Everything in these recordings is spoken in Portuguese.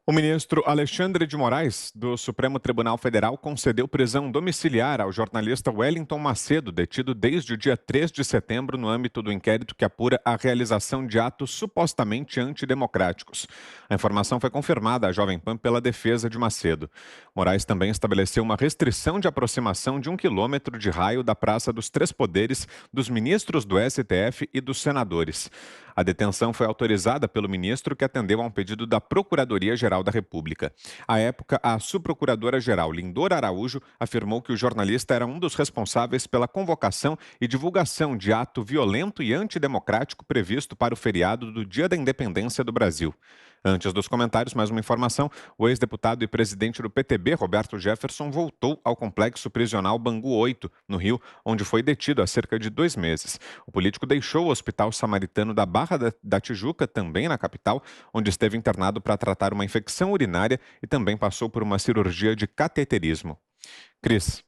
O ministro Alexandre de Moraes, do Supremo Tribunal Federal, concedeu prisão domiciliar ao jornalista Wellington Macedo, detido desde o dia 3 de setembro no âmbito do inquérito que apura a realização de atos supostamente antidemocráticos. A informação foi confirmada à Jovem Pan pela defesa de Macedo. Moraes também estabeleceu uma restrição de aproximação de 1 quilômetro de raio da Praça dos Três Poderes, dos ministros do STF e dos senadores. A detenção foi autorizada pelo ministro, que atendeu a um pedido da Procuradoria-Geral da República. À época, a subprocuradora-geral Lindor Araújo afirmou que o jornalista era um dos responsáveis pela convocação e divulgação de ato violento e antidemocrático previsto para o feriado do Dia da Independência do Brasil. Antes dos comentários, mais uma informação: o ex-deputado e presidente do PTB, Roberto Jefferson, voltou ao complexo prisional Bangu 8, no Rio, onde foi detido há cerca de 2 meses. O político deixou o Hospital Samaritano da Barra da Tijuca, também na capital, onde esteve internado para tratar uma infecção urinária e também passou por uma cirurgia de cateterismo. Cris.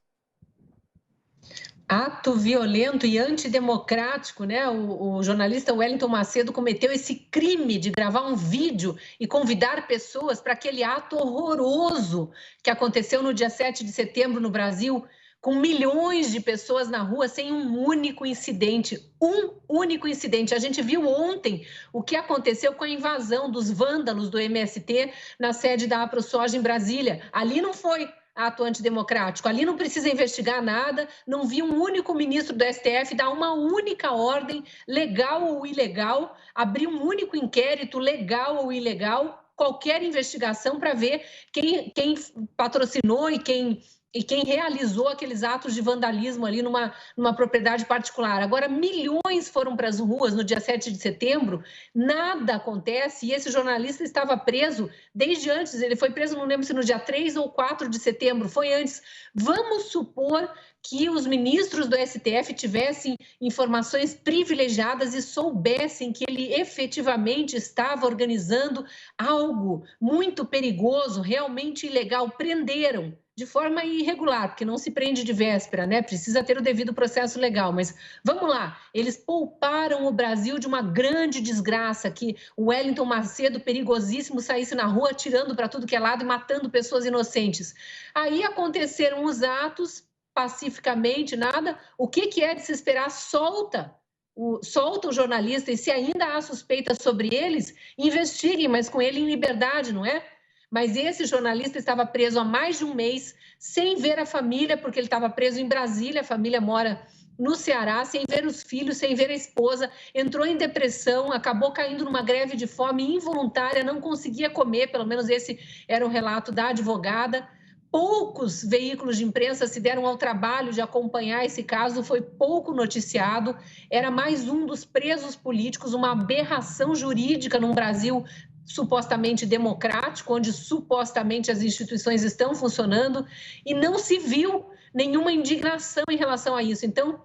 Ato violento e antidemocrático, né? O jornalista Wellington Macedo cometeu esse crime de gravar um vídeo e convidar pessoas para aquele ato horroroso que aconteceu no dia 7 de setembro no Brasil, com milhões de pessoas na rua sem um único incidente. Um único incidente. A gente viu ontem o que aconteceu com a invasão dos vândalos do MST na sede da AproSoja em Brasília. Ali não foi ato antidemocrático. Ali não precisa investigar nada, não vi um único ministro do STF dar uma única ordem, legal ou ilegal, abrir um único inquérito, legal ou ilegal, qualquer investigação para ver quem patrocinou e quem realizou aqueles atos de vandalismo ali numa propriedade particular. Agora, milhões foram para as ruas no dia 7 de setembro, nada acontece, e esse jornalista estava preso desde antes, ele foi preso, não lembro se no dia 3 ou 4 de setembro, foi antes. Vamos supor que os ministros do STF tivessem informações privilegiadas e soubessem que ele efetivamente estava organizando algo muito perigoso, realmente ilegal, prenderam de forma irregular, porque não se prende de véspera, né? Precisa ter o devido processo legal. Mas vamos lá, eles pouparam o Brasil de uma grande desgraça, que o Wellington Macedo, perigosíssimo, saísse na rua atirando para tudo que é lado e matando pessoas inocentes. Aí aconteceram os atos pacificamente, nada. O que é de se esperar? Solta o jornalista, e se ainda há suspeita sobre eles, investiguem, mas com ele em liberdade, não é? Mas esse jornalista estava preso há mais de um mês, sem ver a família, porque ele estava preso em Brasília, a família mora no Ceará, sem ver os filhos, sem ver a esposa, entrou em depressão, acabou caindo numa greve de fome involuntária, não conseguia comer, pelo menos esse era o relato da advogada. Poucos veículos de imprensa se deram ao trabalho de acompanhar esse caso, foi pouco noticiado, era mais um dos presos políticos, uma aberração jurídica num Brasil supostamente democrático, onde supostamente as instituições estão funcionando, e não se viu nenhuma indignação em relação a isso. Então,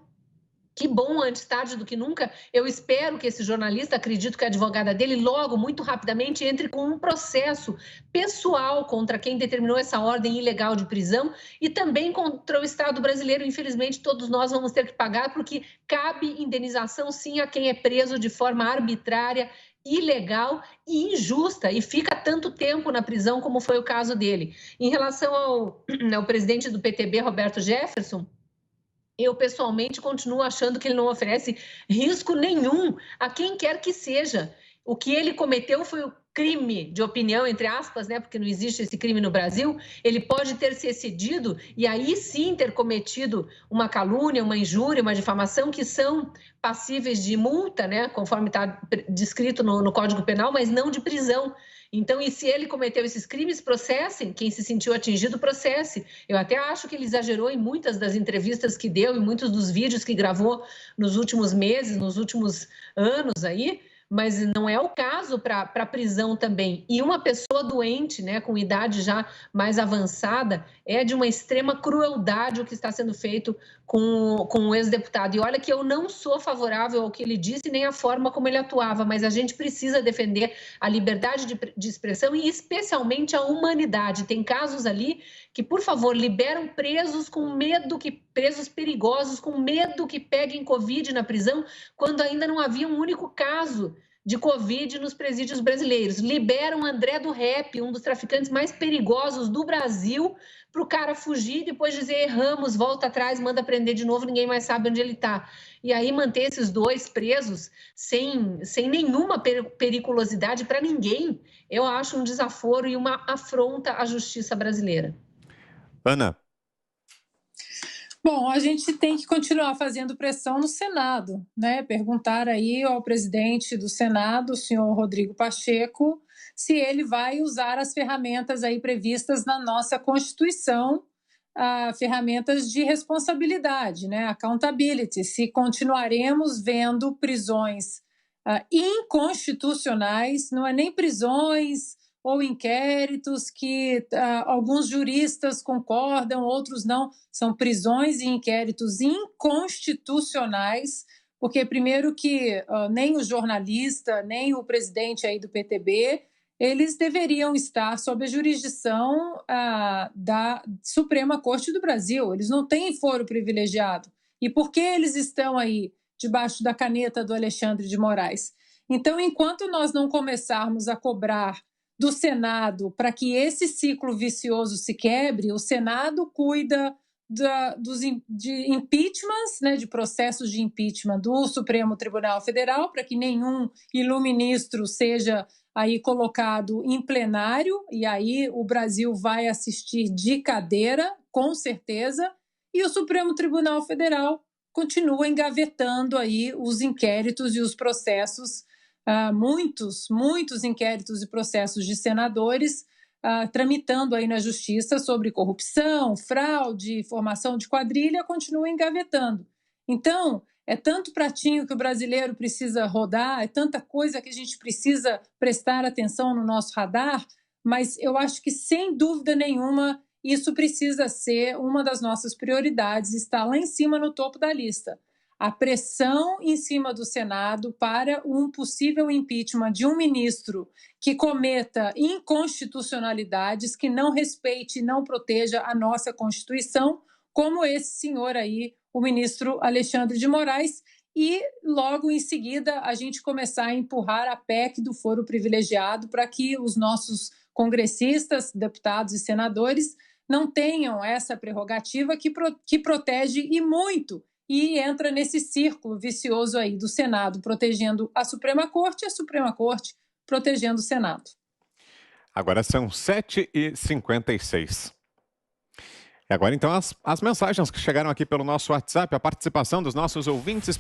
que bom, antes tarde do que nunca. Eu espero que esse jornalista, acredito que a advogada dele, logo, muito rapidamente, entre com um processo pessoal contra quem determinou essa ordem ilegal de prisão e também contra o Estado brasileiro. Infelizmente, todos nós vamos ter que pagar, porque cabe indenização, sim, a quem é preso de forma arbitrária, ilegal e injusta, e fica tanto tempo na prisão como foi o caso dele. Em relação ao presidente do PTB, Roberto Jefferson, eu pessoalmente continuo achando que ele não oferece risco nenhum a quem quer que seja. O que ele cometeu foi o crime de opinião, entre aspas, né? Porque não existe esse crime no Brasil. Ele pode ter se excedido e aí sim ter cometido uma calúnia, uma injúria, uma difamação, que são passíveis de multa, né? Conforme está descrito no Código Penal, mas não de prisão. Então, e se ele cometeu esses crimes, processem. Quem se sentiu atingido, processe. Eu até acho que ele exagerou em muitas das entrevistas que deu, em muitos dos vídeos que gravou nos últimos meses, nos últimos anos aí, mas não é o caso para prisão também. E uma pessoa doente, né, com idade já mais avançada, é de uma extrema crueldade o que está sendo feito com o ex-deputado. E olha que eu não sou favorável ao que ele disse, nem à forma como ele atuava, mas a gente precisa defender a liberdade de expressão e especialmente a humanidade. Tem casos ali que, por favor, liberam presos com medo, presos perigosos, com medo que peguem Covid na prisão, quando ainda não havia um único caso de Covid nos presídios brasileiros. Liberam André do Rep, um dos traficantes mais perigosos do Brasil, para o cara fugir e depois dizer erramos, volta atrás, manda prender de novo, ninguém mais sabe onde ele está. E aí manter esses dois presos sem nenhuma periculosidade para ninguém, eu acho um desaforo e uma afronta à justiça brasileira. Ana. Bom, a gente tem que continuar fazendo pressão no Senado, né? Perguntar aí ao presidente do Senado, o senhor Rodrigo Pacheco, se ele vai usar as ferramentas aí previstas na nossa Constituição, ferramentas de responsabilidade, né? Accountability, se continuaremos vendo prisões inconstitucionais, não é nem prisões ou inquéritos que alguns juristas concordam, outros não, são prisões e inquéritos inconstitucionais, porque primeiro que nem o jornalista, nem o presidente aí do PTB, eles deveriam estar sob a jurisdição da Suprema Corte do Brasil, eles não têm foro privilegiado. E por que eles estão aí debaixo da caneta do Alexandre de Moraes? Então, enquanto nós não começarmos a cobrar do Senado para que esse ciclo vicioso se quebre, o Senado cuida de impeachments, né, de processos de impeachment do Supremo Tribunal Federal, para que nenhum iluministro seja aí colocado em plenário, e aí o Brasil vai assistir de cadeira, com certeza, e o Supremo Tribunal Federal continua engavetando aí os inquéritos e os processos, muitos inquéritos e processos de senadores tramitando aí na justiça sobre corrupção, fraude, formação de quadrilha, continua engavetando. Então, é tanto pratinho que o brasileiro precisa rodar, é tanta coisa que a gente precisa prestar atenção no nosso radar, mas eu acho que, sem dúvida nenhuma, isso precisa ser uma das nossas prioridades, está lá em cima no topo da lista. A pressão em cima do Senado para um possível impeachment de um ministro que cometa inconstitucionalidades, que não respeite e não proteja a nossa Constituição, como esse senhor aí, o ministro Alexandre de Moraes, e logo em seguida a gente começar a empurrar a PEC do foro privilegiado para que os nossos congressistas, deputados e senadores não tenham essa prerrogativa que protege e muito, e entra nesse círculo vicioso aí do Senado protegendo a Suprema Corte e a Suprema Corte protegendo o Senado. Agora são 7h56. E agora, então, as mensagens que chegaram aqui pelo nosso WhatsApp, a participação dos nossos ouvintes.